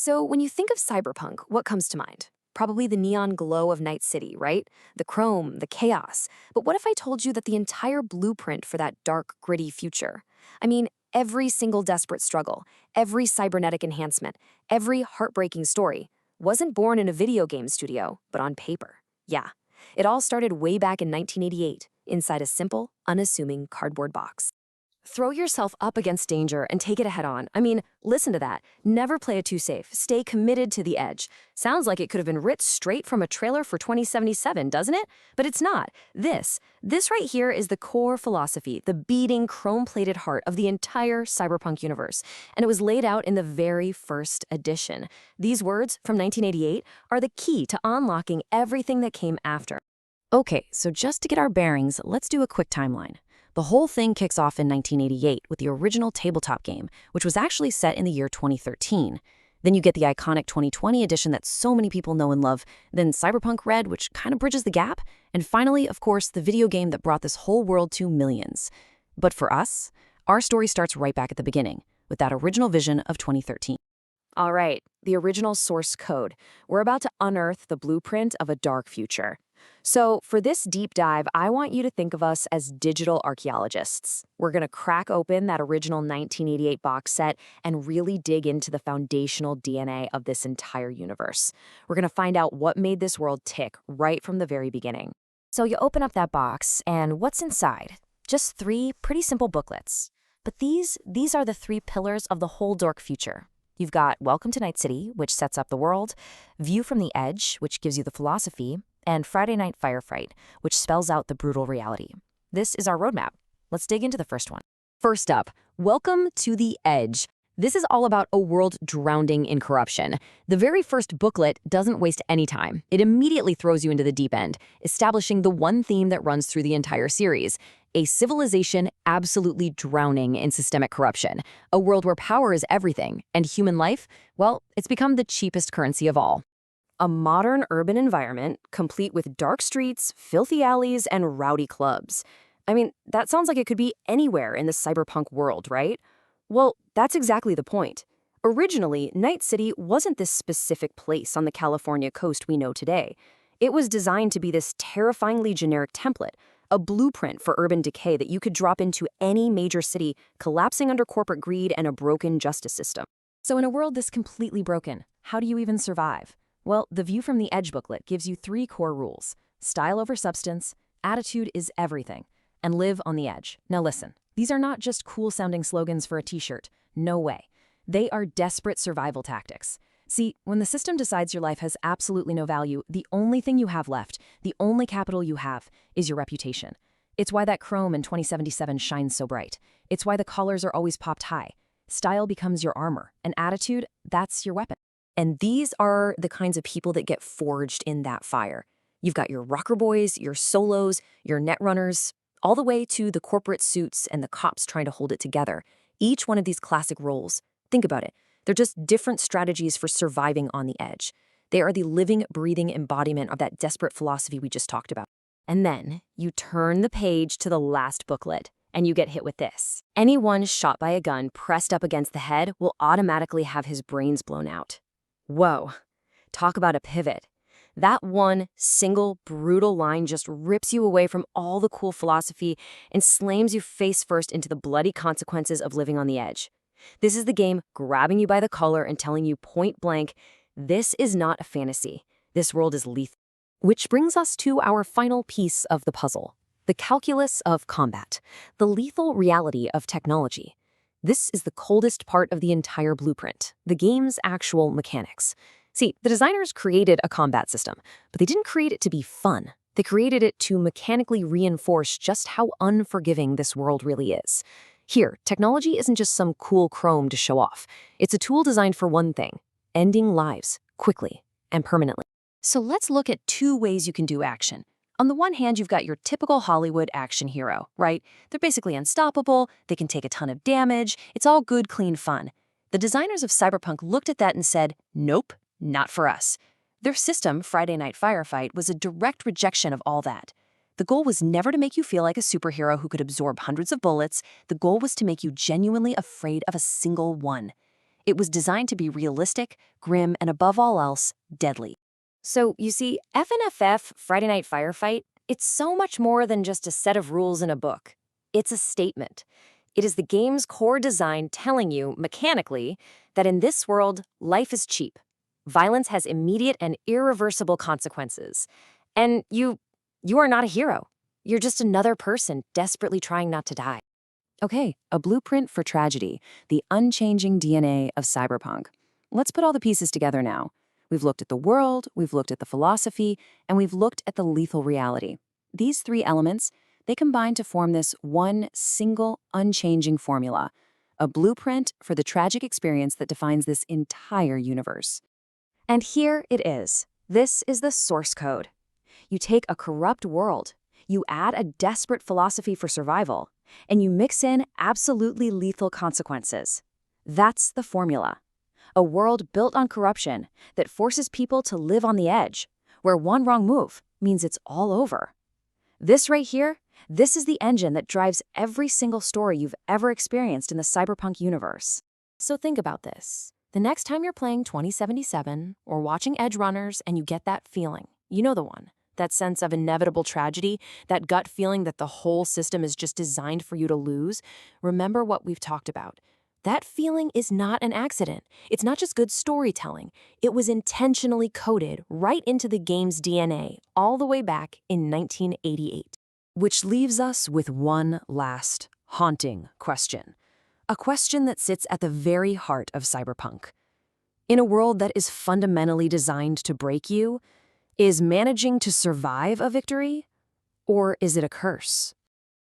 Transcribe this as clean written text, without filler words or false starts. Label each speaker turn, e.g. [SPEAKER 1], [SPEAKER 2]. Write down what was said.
[SPEAKER 1] So when you think of cyberpunk, what comes to mind? Probably the neon glow of Night City, right? The chrome, the chaos. But what if I told you that the entire blueprint for that dark, gritty future? I mean, every single desperate struggle, every cybernetic enhancement, every heartbreaking story wasn't born in a video game studio, but on paper. Yeah, it all started way back in 1988, inside a simple, unassuming cardboard box. Throw yourself up against danger and take it head on. I mean, listen to that. Never play it too safe. Stay committed to the edge. Sounds like it could have been ripped straight from a trailer for 2077, doesn't it? But it's not. This right here is the core philosophy, the beating, chrome-plated heart of the entire cyberpunk universe. And it was laid out in the very first edition. These words from 1988 are the key to unlocking everything that came after.
[SPEAKER 2] Okay, so just to get our bearings, let's do a quick timeline. The whole thing kicks off in 1988 with the original tabletop game, which was actually set in the year 2013. Then you get the iconic 2020 edition that so many people know and love, then Cyberpunk Red, which kind of bridges the gap, and finally, of course, the video game that brought this whole world to millions. But for us, our story starts right back at the beginning, with that original vision of 2013.
[SPEAKER 1] All right, the original source code. We're about to unearth the blueprint of a dark future. So for this deep dive, I want you to think of us as digital archaeologists. We're going to crack open that original 1988 box set and really dig into the foundational DNA of this entire universe. We're going to find out what made this world tick right from the very beginning. So you open up that box, and what's inside? Just 3 pretty simple booklets. But these are the 3 pillars of the whole dark future. You've got Welcome to Night City, which sets up the world, View from the Edge, which gives you the philosophy, and Friday Night Firefight, which spells out the brutal reality. This is our roadmap. Let's dig into the first one. First up, Welcome to the Edge. This is all about a world drowning in corruption. The very first booklet doesn't waste any time. It immediately throws you into the deep end, establishing the one theme that runs through the entire series: a civilization absolutely drowning in systemic corruption. A world where power is everything, and human life, well, it's become the cheapest currency of all. A modern urban environment, complete with dark streets, filthy alleys, and rowdy clubs. I mean, that sounds like it could be anywhere in the cyberpunk world, right? Well, that's exactly the point. Originally, Night City wasn't this specific place on the California coast we know today. It was designed to be this terrifyingly generic template, a blueprint for urban decay that you could drop into any major city collapsing under corporate greed and a broken justice system. So in a world this completely broken, how do you even survive? Well, the View from the Edge booklet gives you 3 core rules: style over substance, attitude is everything, and live on the edge. Now listen, these are not just cool-sounding slogans for a t-shirt. No way. They are desperate survival tactics. See, when the system decides your life has absolutely no value, the only thing you have left, the only capital you have, is your reputation. It's why that chrome in 2077 shines so bright. It's why the collars are always popped high. Style becomes your armor, and attitude, that's your weapon. And these are the kinds of people that get forged in that fire. You've got your rocker boys, your solos, your netrunners, all the way to the corporate suits and the cops trying to hold it together. Each one of these classic roles, think about it, they're just different strategies for surviving on the edge. They are the living, breathing embodiment of that desperate philosophy we just talked about. And then you turn the page to the last booklet, and you get hit with this. Anyone shot by a gun pressed up against the head will automatically have his brains blown out. Whoa, talk about a pivot. That one single brutal line just rips you away from all the cool philosophy and slams you face first into the bloody consequences of living on the edge. This is the game grabbing you by the collar and telling you point blank, this is not a fantasy. This world is lethal. Which brings us to our final piece of the puzzle, the calculus of combat, the lethal reality of technology. This is the coldest part of the entire blueprint, the game's actual mechanics. See, the designers created a combat system, but they didn't create it to be fun. They created it to mechanically reinforce just how unforgiving this world really is. Here, technology isn't just some cool chrome to show off. It's a tool designed for one thing: ending lives quickly and permanently. So let's look at 2 ways you can do action. On the one hand, you've got your typical Hollywood action hero, right? They're basically unstoppable, they can take a ton of damage, it's all good, clean fun. The designers of Cyberpunk looked at that and said, nope, not for us. Their system, Friday Night Firefight, was a direct rejection of all that. The goal was never to make you feel like a superhero who could absorb hundreds of bullets. The goal was to make you genuinely afraid of a single one.
[SPEAKER 2] It was designed to be realistic, grim, and above all else, deadly.
[SPEAKER 1] So, you see, FNFF, Friday Night Firefight, it's so much more than just a set of rules in a book. It's a statement. It is the game's core design telling you, mechanically, that in this world, life is cheap. Violence has immediate and irreversible consequences. And you are not a hero. You're just another person desperately trying not to die.
[SPEAKER 2] Okay, a blueprint for tragedy, the unchanging DNA of cyberpunk. Let's put all the pieces together now. We've looked at the world, we've looked at the philosophy, and we've looked at the lethal reality. These three elements, they combine to form this one single, unchanging formula, a blueprint for the tragic experience that defines this entire universe.
[SPEAKER 1] And here it is. This is the source code. You take a corrupt world, you add a desperate philosophy for survival, and you mix in absolutely lethal consequences. That's the formula. A world built on corruption that forces people to live on the edge, where one wrong move means it's all over. This right here, this is the engine that drives every single story you've ever experienced in the cyberpunk universe. So think about this. The next time you're playing 2077 or watching Edge Runners and you get that feeling, you know the one, that sense of inevitable tragedy, that gut feeling that the whole system is just designed for you to lose, remember what we've talked about. That feeling is not an accident. It's not just good storytelling. It was intentionally coded right into the game's DNA all the way back in 1988.
[SPEAKER 2] Which leaves us with one last, haunting question. A question that sits at the very heart of cyberpunk. In a world that is fundamentally designed to break you, is managing to survive a victory? Or is it a curse?